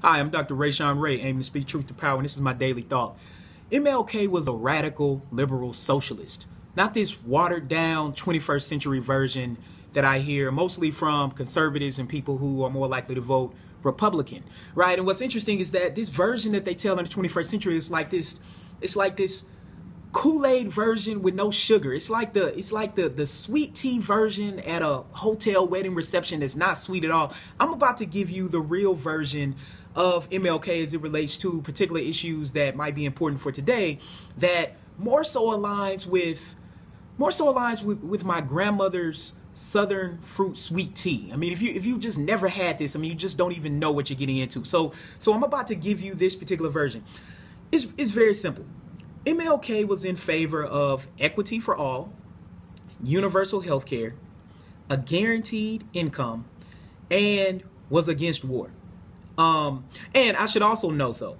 Hi, I'm Dr. Rayshawn Ray, aiming to speak truth to power, and this is my daily thought. MLK was a radical liberal socialist, not this watered down 21st century version that I hear mostly from conservatives and people who are more likely to vote Republican, right? And what's interesting is that this version that they tell in the 21st century is like this, it's like this Kool-Aid version with no sugar. It's like the sweet tea version at a hotel wedding reception that's not sweet at all. I'm about to give you the real version of MLK as it relates to particular issues that might be important for today, that more so aligns with my grandmother's Southern fruit sweet tea. I mean, if you just never had this, I mean, you just don't even know what you're getting into. So I'm about to give you this particular version. It's very simple. MLK was in favor of equity for all, universal health care, a guaranteed income, and was against war. And I should also note, though,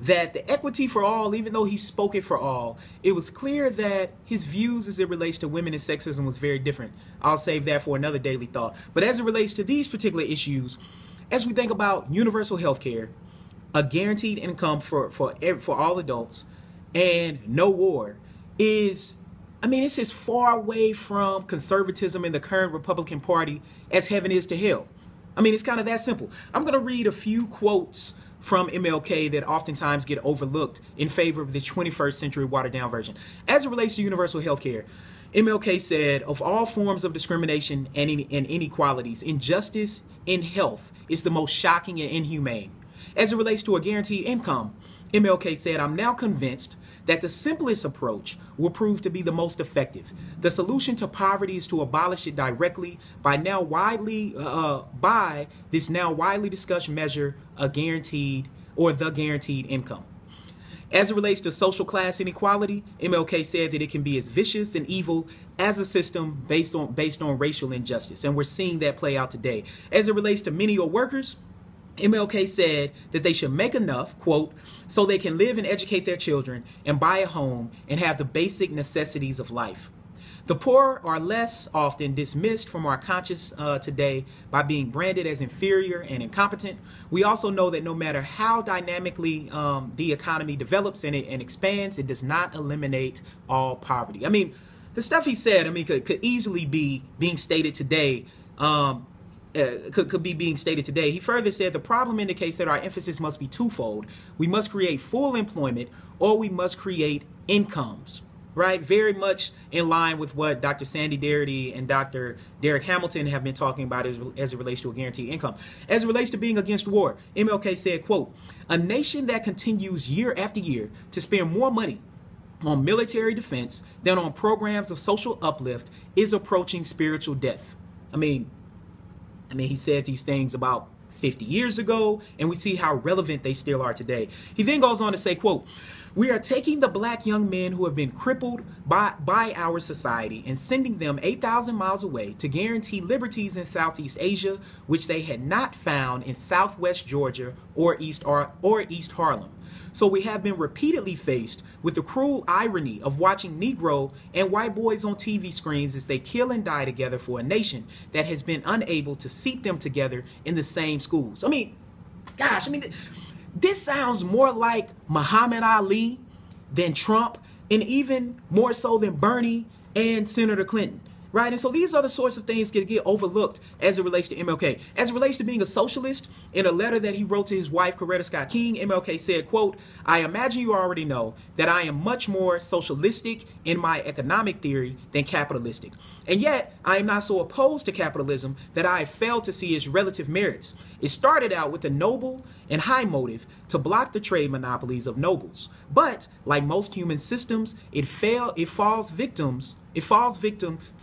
that the equity for all, even though he spoke it for all, it was clear that his views as it relates to women and sexism was very different. I'll save that for another daily thought. But as it relates to these particular issues, as we think about universal health care, a guaranteed income for all adults, and no war it's as far away from conservatism in the current Republican Party as heaven is to hell. I mean, it's kind of that simple. I'm going to read a few quotes from MLK that oftentimes get overlooked in favor of the 21st century watered down version. As it relates to universal health care, MLK said, of all forms of discrimination and inequalities, injustice in health is the most shocking and inhumane. As it relates to a guaranteed income, MLK said, I'm now convinced that the simplest approach will prove to be the most effective. The solution to poverty is to abolish it directly by this now widely discussed measure, the guaranteed income. As it relates to social class inequality, MLK said that it can be as vicious and evil as a system based on racial injustice, and we're seeing that play out today. As it relates to menial workers, MLK said that they should make enough, quote, so they can live and educate their children and buy a home and have the basic necessities of life. The poor are less often dismissed from our conscience today by being branded as inferior and incompetent. We also know that no matter how dynamically the economy develops and expands, it does not eliminate all poverty. I mean, the stuff he said, could easily be being stated today. Could be being stated today. He further said the problem indicates that our emphasis must be twofold. We must create full employment, or we must create incomes, right? Very much in line with what Dr. Sandy Darity and Dr. Derek Hamilton have been talking about as it relates to a guaranteed income. As it relates to being against war, MLK said, quote, a nation that continues year after year to spend more money on military defense than on programs of social uplift is approaching spiritual death. I mean, he said these things about 50 years ago, and we see how relevant they still are today. He then goes on to say, quote, we are taking the black young men who have been crippled by our society and sending them 8,000 miles away to guarantee liberties in Southeast Asia, which they had not found in Southwest Georgia or East Harlem. So we have been repeatedly faced with the cruel irony of watching Negro and white boys on TV screens as they kill and die together for a nation that has been unable to seat them together in the same schools. This sounds more like Muhammad Ali than Trump, and even more so than Bernie and Senator Clinton. Right? And so these are the sorts of things that get overlooked as it relates to MLK. As it relates to being a socialist, in a letter that he wrote to his wife, Coretta Scott King, MLK said, quote, I imagine you already know that I am much more socialistic in my economic theory than capitalistic. And yet, I am not so opposed to capitalism that I have failed to see its relative merits. It started out with a noble and high motive to block the trade monopolies of nobles. But, like most human systems, it falls victim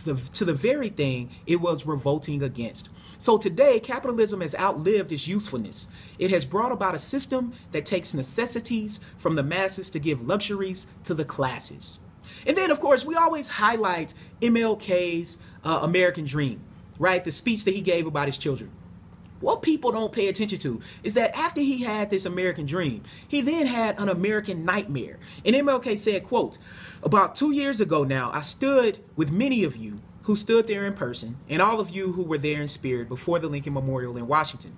to the very thing it was revolting against. So today, capitalism has outlived its usefulness. It has brought about a system that takes necessities from the masses to give luxuries to the classes. And then, of course, we always highlight MLK's American Dream, right? The speech that he gave about his children. What people don't pay attention to is that after he had this American dream, he then had an American nightmare. And MLK said, quote, about 2 years ago now, I stood with many of you who stood there in person and all of you who were there in spirit before the Lincoln Memorial in Washington.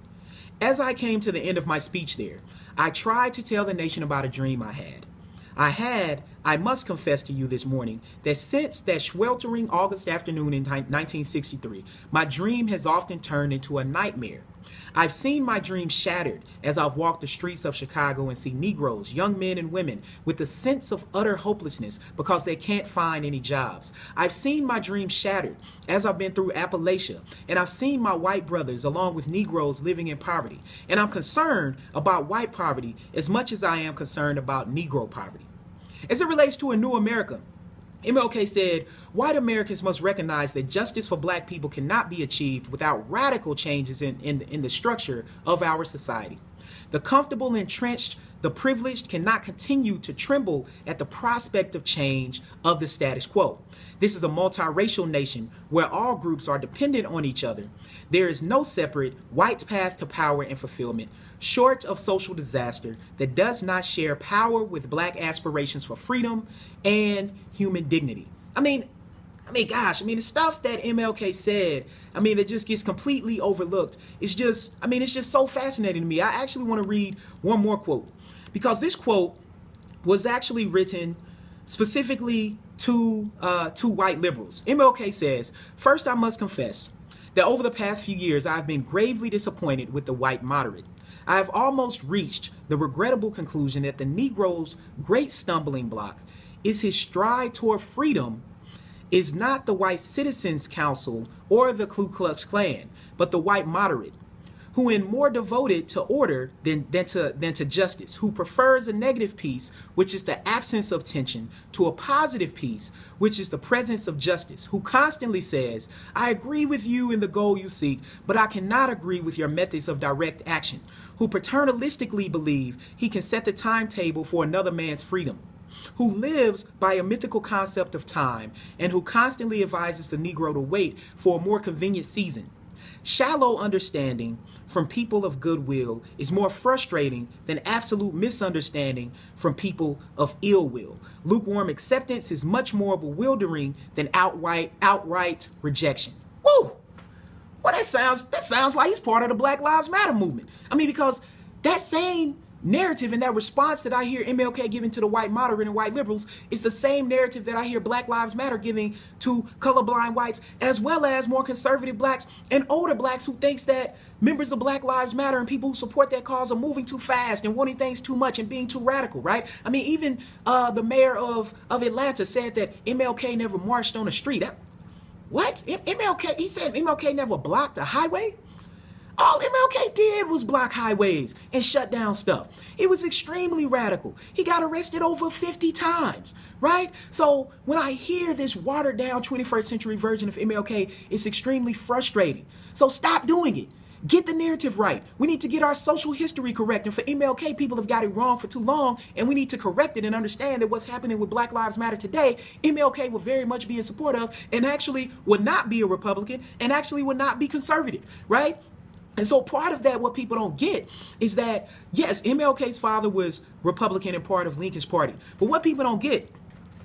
As I came to the end of my speech there, I tried to tell the nation about a dream I had. I must confess to you this morning, that since that sweltering August afternoon in 1963, my dream has often turned into a nightmare. I've seen my dream shattered as I've walked the streets of Chicago and see Negroes, young men and women, with a sense of utter hopelessness because they can't find any jobs. I've seen my dream shattered as I've been through Appalachia, and I've seen my white brothers along with Negroes living in poverty. And I'm concerned about white poverty as much as I am concerned about Negro poverty. As it relates to a new America, MLK said, white Americans must recognize that justice for black people cannot be achieved without radical changes in the structure of our society. The comfortable, entrenched, the privileged cannot continue to tremble at the prospect of change of the status quo. This is a multiracial nation where all groups are dependent on each other. There is no separate white path to power and fulfillment, short of social disaster, that does not share power with black aspirations for freedom and human dignity. I mean, gosh, the stuff that MLK said, it just gets completely overlooked. It's just so fascinating to me. I actually want to read one more quote, because this quote was actually written specifically to white liberals. MLK says, "First, I must confess that over the past few years, I've been gravely disappointed with the white moderate. I have almost reached the regrettable conclusion that the Negro's great stumbling block is his stride toward freedom is not the White Citizens Council or the Ku Klux Klan, but the white moderate, who is more devoted to order than to justice, who prefers a negative peace, which is the absence of tension, to a positive peace, which is the presence of justice, who constantly says, I agree with you in the goal you seek, but I cannot agree with your methods of direct action, who paternalistically believe he can set the timetable for another man's freedom, who lives by a mythical concept of time, and who constantly advises the Negro to wait for a more convenient season. Shallow understanding from people of goodwill is more frustrating than absolute misunderstanding from people of ill will. Lukewarm acceptance is much more bewildering than outright rejection." Woo! Well, that sounds like he's part of the Black Lives Matter movement. Because that same narrative and that response that I hear MLK giving to the white moderate and white liberals is the same narrative that I hear Black Lives Matter giving to colorblind whites, as well as more conservative blacks and older blacks who thinks that members of Black Lives Matter and people who support that cause are moving too fast and wanting things too much and being too radical, right? Even the mayor of Atlanta said that MLK never marched on the street. What? MLK, he said MLK never blocked a highway? All MLK did was block highways and shut down stuff. It was extremely radical. He got arrested over 50 times, right? So when I hear this watered down 21st century version of MLK, it's extremely frustrating. So stop doing it. Get the narrative right. We need to get our social history correct. And for MLK, people have got it wrong for too long, and we need to correct it and understand that what's happening with Black Lives Matter today, MLK will very much be in support of, and actually would not be a Republican, and actually would not be conservative, right? And so part of that, what people don't get, is that, yes, MLK's father was Republican and part of Lincoln's party. But what people don't get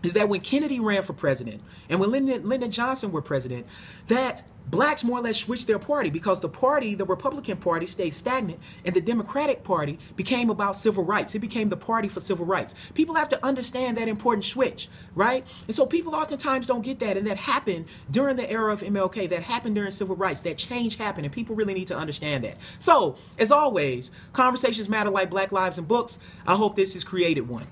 is that when Kennedy ran for president and when Lyndon Johnson were president, that blacks more or less switched their party, because the Republican Party, stayed stagnant, and the Democratic Party became about civil rights. It became the party for civil rights. People have to understand that important switch, right? And so people oftentimes don't get that, and that happened during the era of MLK, that happened during civil rights, that change happened, and people really need to understand that. So, as always, conversations matter like Black Lives and Books. I hope this has created one.